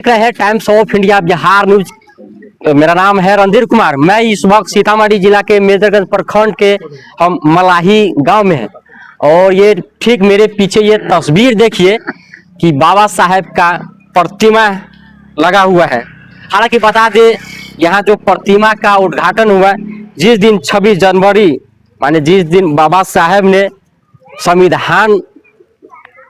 देख रहे हैं times of India Bihar news. मेरा नाम है रणधीर कुमार। मैं इस वक्त सीतामढ़ी जिला के मेजरगंज प्रखंड के हम मलाही गांव में हैं और ये ठीक मेरे पीछे ये तस्वीर देखिए कि बाबा साहेब का प्रतिमा लगा हुआ है। हालांकि बता दें यहाँ जो प्रतिमा का उद्घाटन हुआ जिस दिन 26 जनवरी माने जिस दिन बाबा साहेब ने संविधान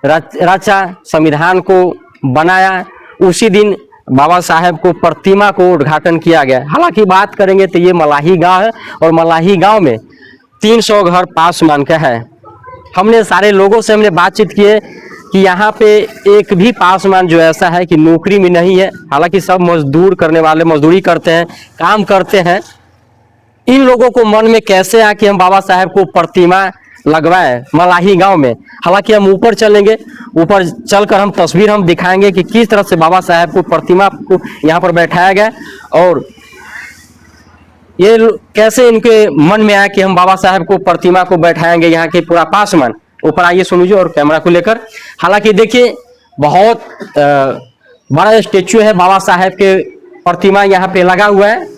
रचा, संविधान को बनाया, उसी दिन बाबा साहेब को प्रतिमा को उद्घाटन किया गया। हालांकि बात करेंगे तो ये मलाही गांव है और मलाही गांव में 300 घर पासमान का है। हमने सारे लोगों से हमने बातचीत की है कि यहाँ पे एक भी पासमान जो ऐसा है कि नौकरी में नहीं है। हालांकि सब मजदूर करने वाले मजदूरी करते हैं, काम करते हैं। इन लोगों को मन में कैसे आया कि हम बाबा साहेब को प्रतिमा लगवाए मलाही गांव में। हालांकि हम ऊपर चलेंगे, ऊपर चलकर हम तस्वीर हम दिखाएंगे कि किस तरह से बाबा साहेब को प्रतिमा को यहाँ पर बैठाया गया और ये कैसे इनके मन में आया कि हम बाबा साहेब को प्रतिमा को बैठाएंगे यहाँ के पूरा पासमान। ऊपर आइए सुनिए और कैमरा को लेकर। हालांकि देखिए बहुत बड़ा स्टेचू है बाबा साहेब के, प्रतिमा यहाँ पे लगा हुआ है।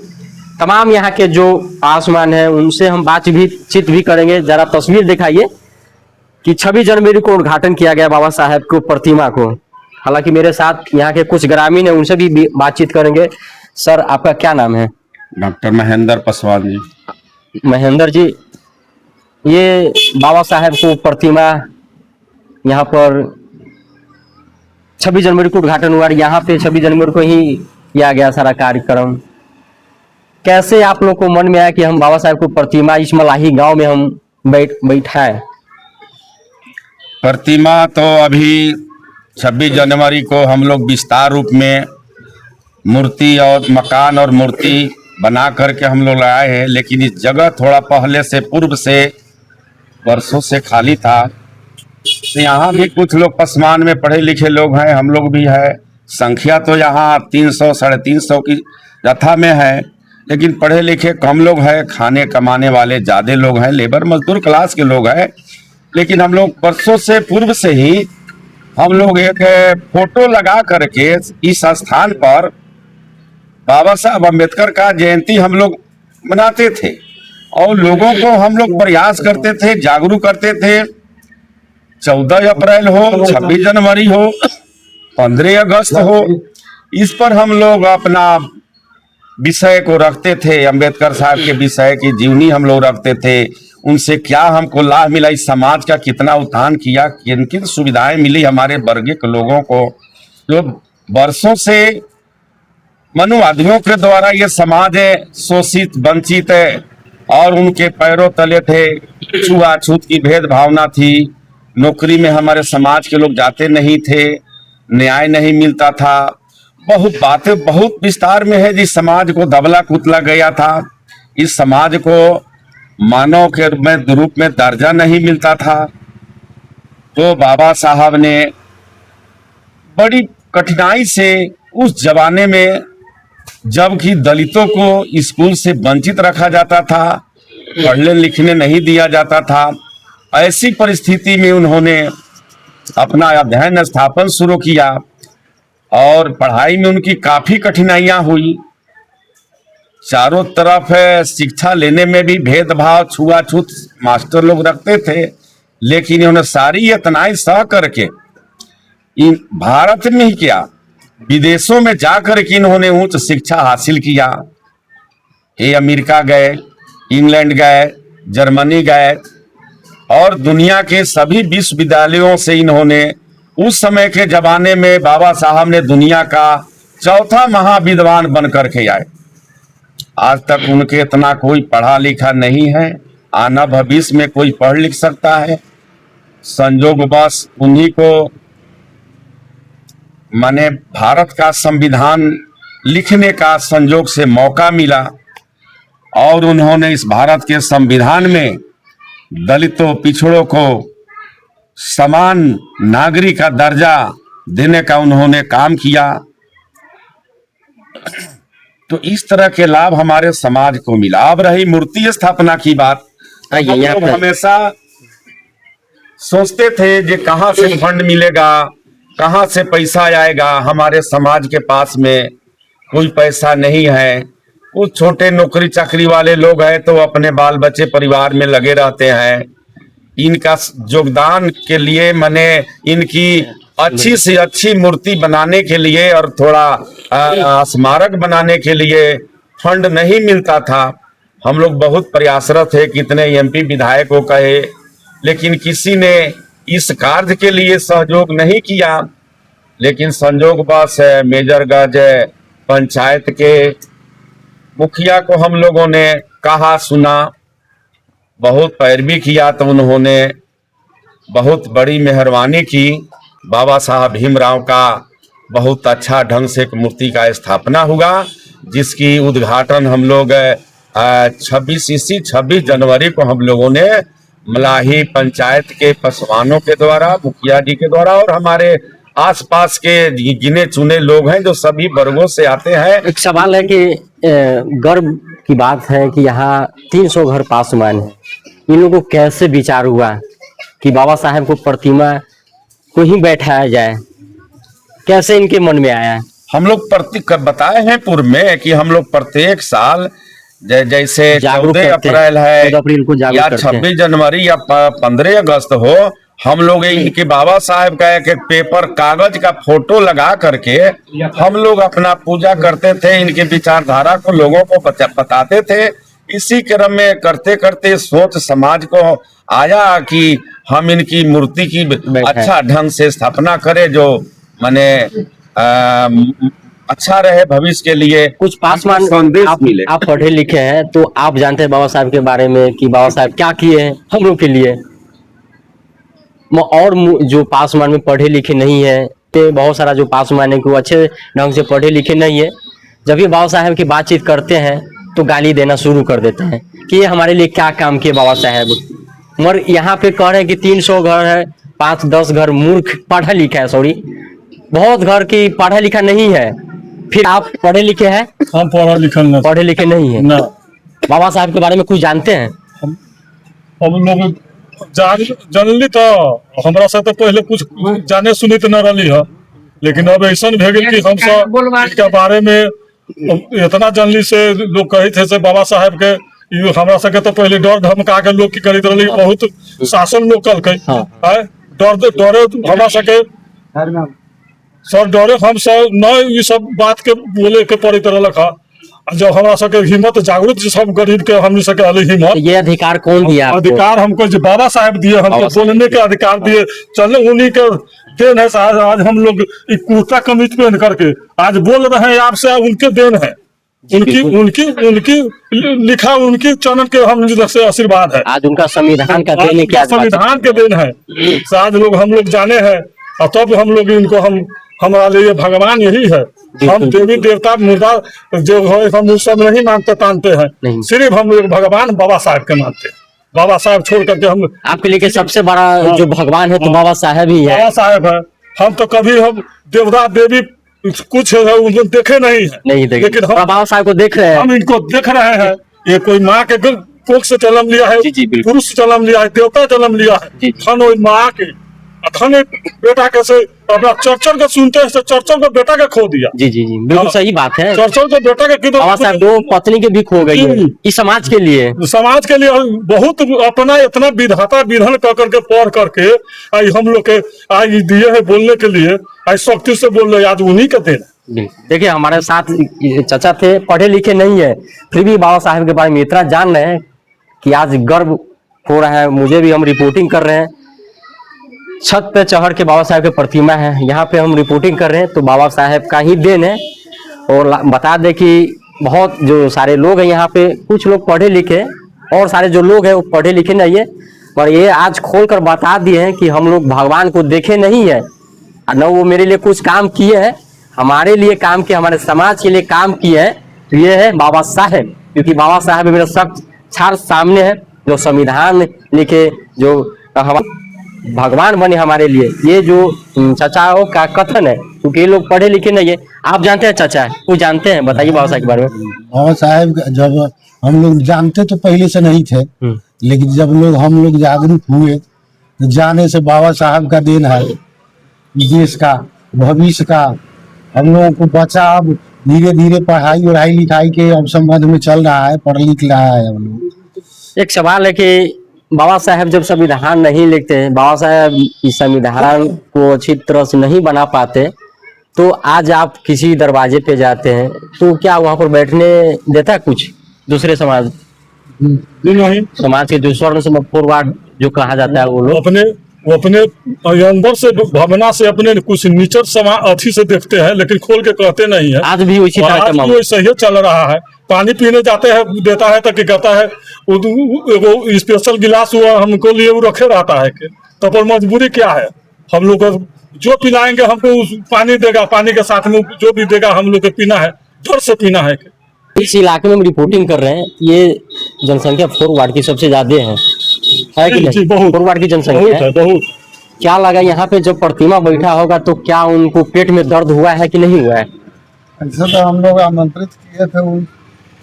तमाम यहाँ के जो पासमान है उनसे हम बातचीत भी करेंगे। जरा तस्वीर दिखाइए कि 26 जनवरी को उद्घाटन किया गया बाबा साहेब को प्रतिमा को। हालांकि मेरे साथ यहाँ के कुछ ग्रामीण है, उनसे भी बातचीत करेंगे। सर आपका क्या नाम है? डॉक्टर महेंद्र पासवान जी। महेंद्र जी, ये बाबा साहेब को प्रतिमा यहाँ पर 26 जनवरी को उद्घाटन हुआ, यहाँ पे 26 जनवरी को ही किया गया सारा कार्यक्रम। कैसे आप लोग को मन में आया कि हम बाबा साहेब को प्रतिमा इस मलाही गांव में हम बैठाएं? प्रतिमा तो अभी 26 जनवरी को हम लोग विस्तार रूप में मूर्ति और मकान और मूर्ति बना करके हम लोग लाए हैं, लेकिन इस जगह थोड़ा पहले से पूर्व से वर्षों से खाली था। तो यहाँ भी कुछ लोग पसमान में पढ़े लिखे लोग हैं, हम लोग भी है। संख्या तो यहाँ 300 साढ़े 300 की रथा में है, लेकिन पढ़े लिखे कम लोग हैं, खाने कमाने वाले ज़्यादा लोग हैं, लेबर मजदूर क्लास के लोग हैं। लेकिन हम लोग वर्षों से पूर्व से ही हम लोग एक फोटो लगा करके इस स्थान पर बाबा साहब अम्बेडकर का जयंती हम लोग मनाते थे और लोगों को हम लोग प्रयास करते थे, जागरूक करते थे। 14 अप्रैल हो, 26 जनवरी हो, 15 अगस्त हो, इस पर हम लोग अपना विषय को रखते थे। अम्बेडकर साहब के विषय की जीवनी हम लोग रखते थे, उनसे क्या हमको लाभ मिला, इस समाज का कितना उत्थान किया, किन किन सुविधाएं मिली हमारे वर्ग के लोगों को। जो वर्षों से मनुवादियों के द्वारा ये समाज शोषित वंचित और उनके पैरों तले थे, छुआछूत की भेद भावना थी, नौकरी में हमारे समाज के लोग जाते नहीं थे, न्याय नहीं मिलता था, बहुत बातें बहुत विस्तार में है। जिस समाज को दबला कुचला गया था, इस समाज को मानव के रूप में दर्जा नहीं मिलता था, तो बाबा साहब ने बड़ी कठिनाई से उस जमाने में, जबकि दलितों को स्कूल से वंचित रखा जाता था, पढ़ने लिखने नहीं दिया जाता था, ऐसी परिस्थिति में उन्होंने अपना अध्ययन स्थापन शुरू किया और पढ़ाई में उनकी काफ़ी कठिनाइयाँ हुई। चारों तरफ शिक्षा लेने में भी भेदभाव, छुआछूत मास्टर लोग रखते थे, लेकिन इन्होंने सारी यत्नाएं सह करके इन भारत में ही क्या विदेशों में जाकर के इन्होंने उच्च शिक्षा हासिल किया। ये अमेरिका गए, इंग्लैंड गए, जर्मनी गए और दुनिया के सभी विश्वविद्यालयों से इन्होंने, उस समय के जमाने में बाबा साहब ने दुनिया का चौथा महाविद्वान बन करके आए। आज तक उनके इतना कोई पढ़ा लिखा नहीं है, आना भविष्य में कोई पढ़ लिख सकता है। संजोगवश उन्हीं को माने भारत का संविधान लिखने का संजोग से मौका मिला और उन्होंने इस भारत के संविधान में दलितों पिछड़ों को समान नागरिक का दर्जा देने का उन्होंने काम किया। तो इस तरह के लाभ हमारे समाज को मिला। अब रही मूर्ति स्थापना की बात, हम लोग हमेशा सोचते थे कि कहाँ से फंड मिलेगा, कहाँ से पैसा आएगा? हमारे समाज के पास में कोई पैसा नहीं है। कुछ छोटे नौकरी चाकरी वाले लोग हैं तो अपने बाल बच्चे परिवार में लगे रहते हैं। इनका योगदान के लिए मैंने इनकी अच्छी से अच्छी मूर्ति बनाने के लिए और थोड़ा स्मारक बनाने के लिए फंड नहीं मिलता था। हम लोग बहुत प्रयासरत थे, कितने एमपी विधायक को कहे, लेकिन किसी ने इस कार्य के लिए सहयोग नहीं किया। लेकिन संजोगवश मेजरगंज पंचायत के मुखिया को हम लोगों ने कहा सुना, बहुत पैरवी किया, तो उन्होंने बहुत बड़ी मेहरबानी की। बाबा साहब भीमराव का बहुत अच्छा ढंग से एक मूर्ति का स्थापना हुआ, जिसकी उद्घाटन हम लोग 26 जनवरी को हम लोगों ने मलाही पंचायत के पसवानों के द्वारा, मुखिया जी के द्वारा और हमारे आसपास के गिने चुने लोग हैं जो सभी वर्गों से आते हैं। एक सवाल है कि गर्व की बात है कि यहाँ 300 घर पासवान है। इन लोगों को कैसे विचार हुआ कि बाबा साहेब को प्रतिमा को ही बैठाया जाए? कैसे इनके मन में आया? हम लोग बताए हैं पूर्व में कि हम लोग प्रत्येक साल जैसे 14 अप्रैल है 14 अप्रैल को या 26 जनवरी या 15 अगस्त हो, हम लोग इनके बाबा साहेब का एक पेपर कागज का फोटो लगा करके हम लोग अपना पूजा करते थे, इनके विचारधारा को लोगों को बताते थे। इसी क्रम में करते करते सोच समाज को आया कि हम इनकी मूर्ति की अच्छा ढंग से स्थापना करें, जो माने अच्छा रहे भविष्य के लिए। कुछ पासवान आप पढ़े लिखे हैं तो आप जानते हैं बाबा साहब के बारे में कि बाबा साहब क्या किए हैं हम लोग के लिए। और जो पासवान में पढ़े लिखे नहीं है तो बहुत सारा जो पासवान है कि वो अच्छे ढंग से पढ़े लिखे नहीं है, जब ये बाबा साहब की बातचीत करते हैं तो गाली देना शुरू कर देते हैं कि ये हमारे लिए क्या काम किए बाबा साहब। मगर यहाँ पे कह रहे हैं कि 300 घर है, 5-10 घर मूर्ख पढ़ा लिखा है, सॉरी बहुत घर की पढ़ा लिखा नहीं है। फिर आप पढ़े लिखे हैं? हम पढ़े लिखे नहीं है ना। बाबा साहब के बारे में कुछ जानते हैं? हम लोग जानली तो हमरा से तो पहले कुछ जाने सुनी तो न रही है, लेकिन अब ऐसा भे गई कि हम सब इसके बारे में इतना जानली से लोग कहे थे से बाबा साहब के हमरा सके तो पहले डर धमका के लोग की करीत रही, बहुत शासन लोग कल के डरे हमरा सके सर डरे हम सब न ये सब बात के बोले के पड़ी तरह लखा। जब हमरा सके हिम्मत जागरूक सब गरीब के हम सके हिम्मत, ये अधिकार कौन दिया? अधिकार हमको जो बाबा साहब दिए, हमको बोलने के अधिकार दिए, चले उन्हीं के देन है। आज हम लोग कुर्ता कमीज पहन करके आज बोल रहे हैं आपसे, उनके देन है, उनकी लिखा उनकी चरण के हम से आशीर्वाद है। आज उनका संविधान का देन, क्या संविधान के देन है। आज लोग हम लोग जाने हैं और तब हम लोग इनको हमारे लिए भगवान यही है। हम देवी देवता मुर्दा जो है हम सब नहीं मानते तानते हैं, सिर्फ हम लोग भगवान बाबा साहब के मानते हैं। बाबा साहब छोड़ करके हम आपके लिए सबसे बड़ा जो भगवान है तो बाबा साहब ही है। बाबा साहब है। हम तो कभी हम देवता देवी कुछ है उनको देखे नहीं है, लेकिन हम बाबा साहब को देख रहे हैं। हम इनको देख रहे हैं। ये कोई माँ के कोख से जन्म लिया है, पुरुष से जन्म लिया है, देवता जन्म लिया है, धन माँ के धन बेटा कैसे अपना चर्चर को सुनते हैं, चर्चर को बेटा का खो दिया। जी जी जी बिल्कुल सही बात है। चर्चर को बेटा का बाबा साहब 2 पत्नी के भी खो गई इस समाज के लिए। समाज के लिए बहुत अपना इतना विधाता विधान कर करके पढ़ करके आई हम लोग के आज दिए है बोलने के लिए, आज शक्ति से बोल रहे, आज उन्हीं के देन। देखिए हमारे साथ चाचा थे, पढ़े लिखे नहीं है, फिर भी बाबा साहब के बारे में इतना जान रहे हैं कि आज गर्व हो रहा है। मुझे भी हम रिपोर्टिंग कर रहे हैं, छत पे चढ़ के बाबा साहब की प्रतिमा है, यहाँ पे हम रिपोर्टिंग कर रहे हैं, तो बाबा साहब का ही देन है। और बता दें कि बहुत जो सारे लोग हैं यहाँ पे, कुछ लोग पढ़े लिखे और सारे जो लोग हैं वो पढ़े लिखे नहीं है, पर ये आज खोल कर बता दिए हैं कि हम लोग भगवान को देखे नहीं है, न वो मेरे लिए कुछ काम किए हैं, हमारे लिए काम किए, हमारे समाज के लिए काम किए हैं। तो ये है बाबा साहब, क्योंकि बाबा साहब मेरा साक्षात सामने है, जो संविधान लिखे, जो भगवान बने हमारे लिए। ये जो चाचाओं का कथन है, क्योंकि ये लोग पढ़े लिखे नहीं है। आप जानते हैं चाचा, वो जानते हैं, बताइए बाबा साहब के बारे में। बाबा साहब जब हम लोग जानते तो पहले से नहीं थे, लेकिन जब हम लोग जागरूक हुए तो जाने से बाबा साहब का देन है। देश का भविष्य का हम लोगों को बचा। अब धीरे धीरे पढ़ाई लिखाई के अब संबंध में चल रहा है, पढ़ लिख रहा है हम लोग। एक सवाल है कि बाबा साहब जब संविधान नहीं लिखते हैं, बाबा साहब इस संविधान को अच्छी तरह से नहीं बना पाते, तो आज आप किसी दरवाजे पे जाते हैं तो क्या वहां पर बैठने देता है कुछ दूसरे समाज, नहीं, समाज के जो स्वर्ण से फॉरवर्ड जो कहा जाता है वो लोग? वो अपने अंदर से भावना से अपने कुछ नीचर समाज अथी से देखते हैं, लेकिन खोल के कहते नहीं है। आज भी उसी तरह आज का भी मामला वैसे ही चल रहा है। पानी पीने जाते हैं, देता है तो क्या कहता है वो स्पेशल गिलास हुआ हमको लिए वो रखे रहता है के, तो पर मजबूरी क्या है? हम लोग को जो पिलाएंगे हमको उस पानी देगा, पानी के साथ में जो भी देगा हम लोग को पीना है, जोर से पीना है। इस इलाके में हम रिपोर्टिंग कर रहे हैं, ये जनसंख्या 4 वार्ड की सबसे ज्यादा है कि जी, नहीं? बहुत 4 वार्ड की जनसंख्या है। बहुत। क्या लगा यहाँ पे जब प्रतिमा बैठा होगा तो क्या उनको पेट में दर्द हुआ है कि नहीं हुआ है? ऐसे तो हम लोग आमंत्रित किए थे उन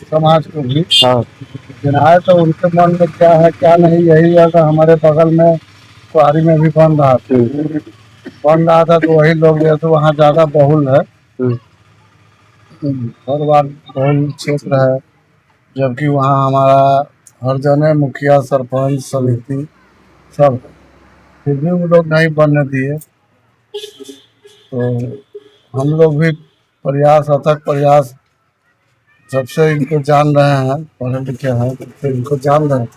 समाज को भी, हाँ, लेकिन आए तो उनके मन में क्या है क्या नहीं, यही है कि हमारे बगल में कुआरी में भी बन रहा था तो वही लोग जैसे वहाँ ज्यादा बहुल है, हर बार बहुल क्षेत्र है, जबकि वहाँ हमारा हर जने मुखिया सरपंच समिति सब, फिर भी वो लोग नहीं बनने दिए। तो हम लोग भी प्रयास, अथक प्रयास, जब से इनको जान रहे हैं, पढ़े लिखे हैं, तो इनको जान रहे हैं।